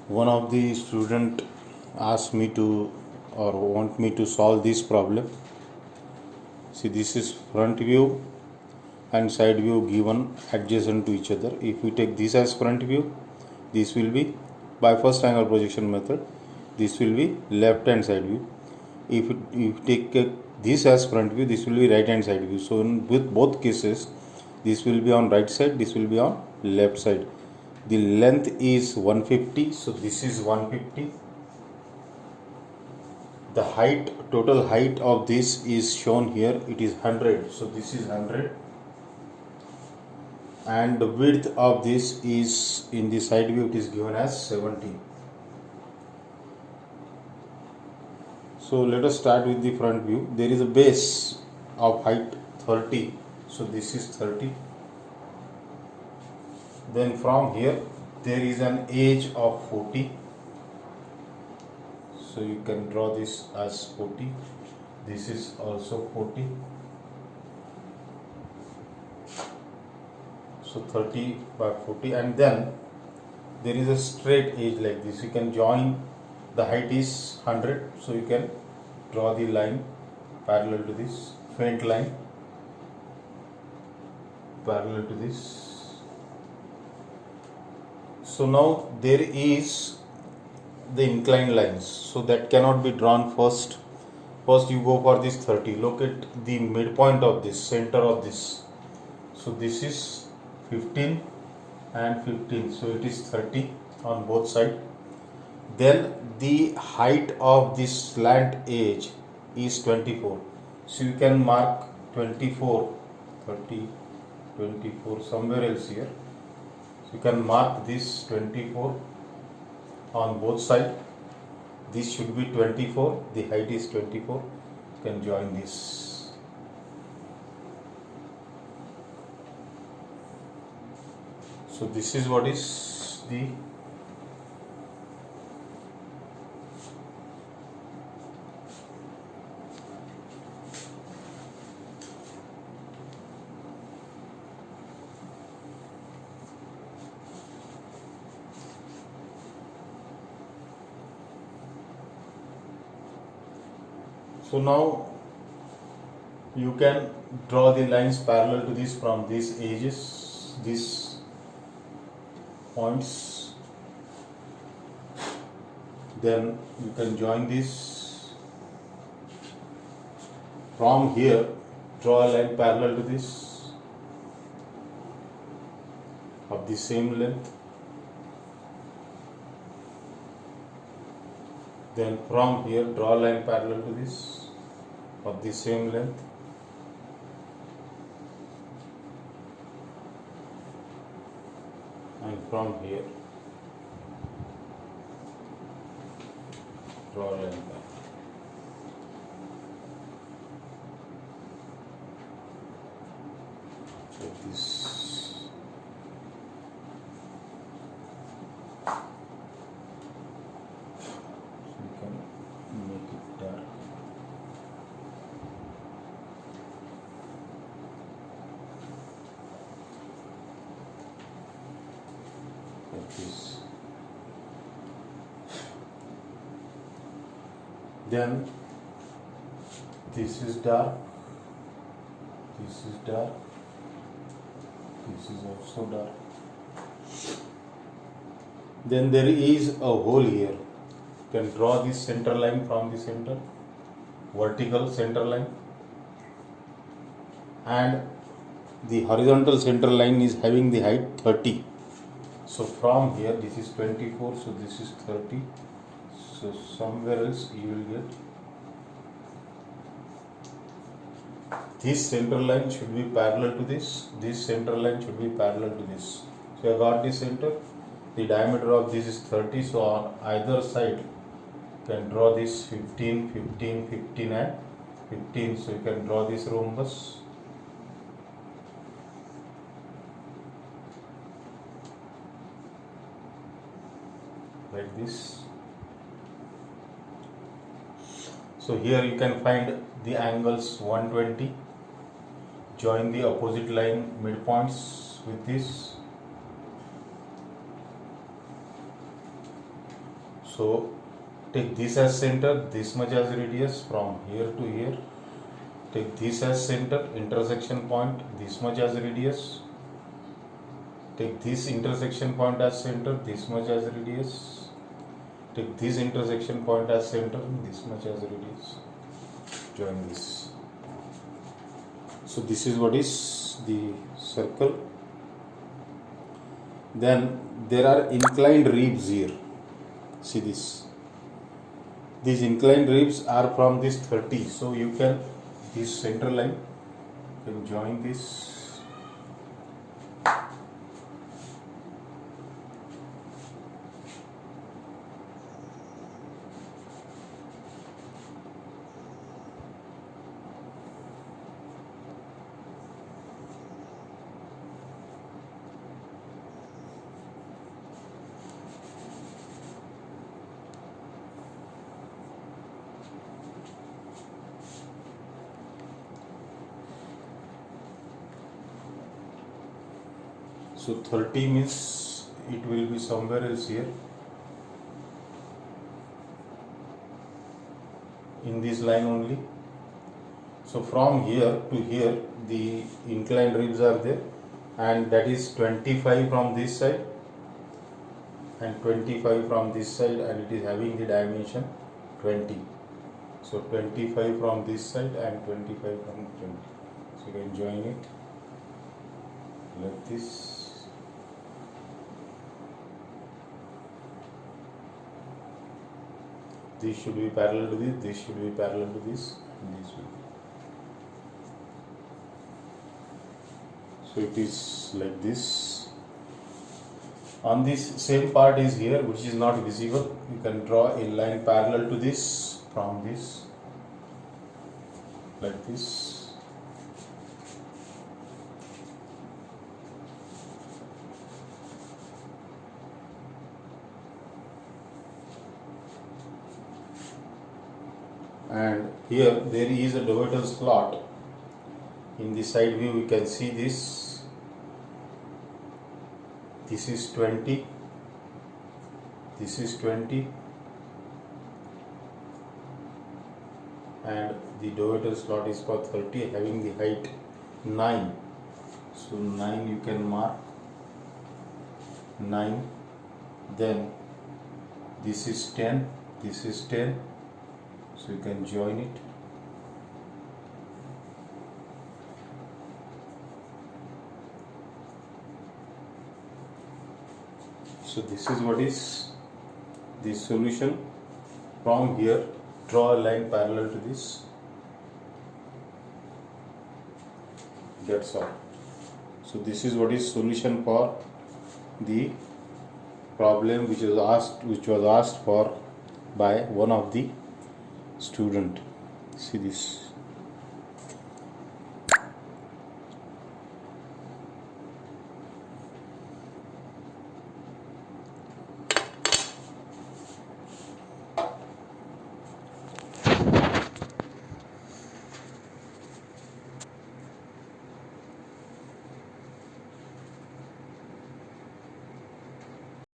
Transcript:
One of the student asked me to or want me to solve this problem. See, this is front view and side view given adjacent to each other. If we take this as front view, this will be by first angle projection method, this will be left hand side view. If you take this as front view, this will be right hand side view. So in with both cases, this will be on right side, this will be on left side. The length is 150, so this is 150. The height, total height of this is shown here, it is 100, so this is 100. And the width of this is, in the side view, it is given as 70. So let us start with the front view. There is a base of height 30, so this is 30. Then from here there is an edge of 40, so you can draw this as 40. This is also 40. So 30 by 40, and then there is a straight edge like this. You can join, the height is 100, so you can draw the line parallel to this, faint line parallel to this. So now there is the inclined lines, so that cannot be drawn first. First you go for this 30, locate the midpoint of this, center of this. So this is 15 and 15, so it is 30 on both sides. Then the height of this slant edge is 24, so you can mark 24, 30, 24 somewhere else here. So you can mark this 24 on both sides. This should be 24, the height is 24. You can join this. So this is what is the so now you can draw the lines parallel to this from these edges, these points. Then you can join this. From here, draw a line parallel to this of the same length. Then from here, draw a line parallel to this of the same length. And from here, draw a line parallel. Like this. So you can make it dark. Like this. Then this is dark, this is dark, this is also dark. Then there is a hole here. You can draw this center line from the center, vertical center line, and the horizontal center line is having the height 30. So from here, this is 24, so this is 30. So somewhere else you will get this center line should be parallel to this center line should be parallel to this. So I got the center, the diameter of this is 30, so on either side you can draw this 15, 15, 15 and 15. So you can draw this rhombus. Like this. So here you can find the angles 120. Join the opposite line midpoints with this. So take this as center, this much as radius from here to here. Take this as center, intersection point, this much as radius. Take this intersection point as center, this much as radius. Take this intersection point as center, this much as radius. Join this. So this is what is the circle. Then there are inclined ribs here. See this. These inclined ribs are from this 30. So you can, this center line, you can join this. So 30 means it will be somewhere else here. In this line only. So from here to here the inclined ribs are there, and that is 25 from this side and 25 from this side, and it is having the dimension 20. So 25 from this side and 25 from 20. So you can join it like this. This should be parallel to this should be parallel to this, and this will be. So it is like this. On this same part is here, which is not visible. You can draw a line parallel to this from this, like this. And here there is a divider slot. In the side view we can see this. This is 20. This is 20. And the divider slot is for 30, having the height 9. So 9 you can mark. 9. Then this is 10. This is 10. So you can join it. So this is what is the solution. From here, draw a line parallel to this. That's all. So this is what is solution for the problem which was asked for by one of the student. See this.